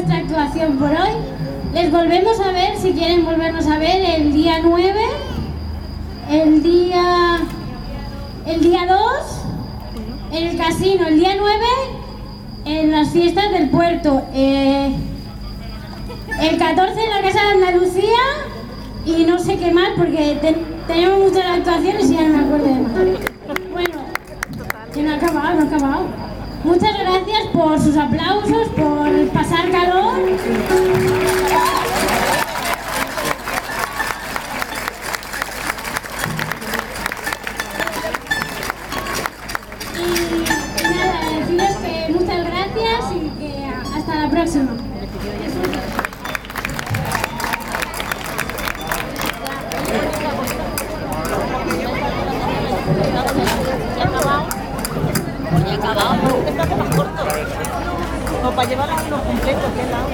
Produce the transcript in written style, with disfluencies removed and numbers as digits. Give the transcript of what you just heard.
nuestra actuación por hoy. Les volvemos a ver, si quieren volvernos a ver, el día 9, el día 2, en el casino, el día 9, en las fiestas del puerto, el 14 en la Casa de Andalucía y no sé qué más porque tenemos muchas actuaciones y ya no me acuerdo de más. Bueno, que no ha acabado. Muchas gracias por sus aplausos, por pasar calor. Y nada, deciros que muchas gracias y que hasta la próxima. Ya acabado. Está más corto. No, para llevar los completos, ¿qué lado?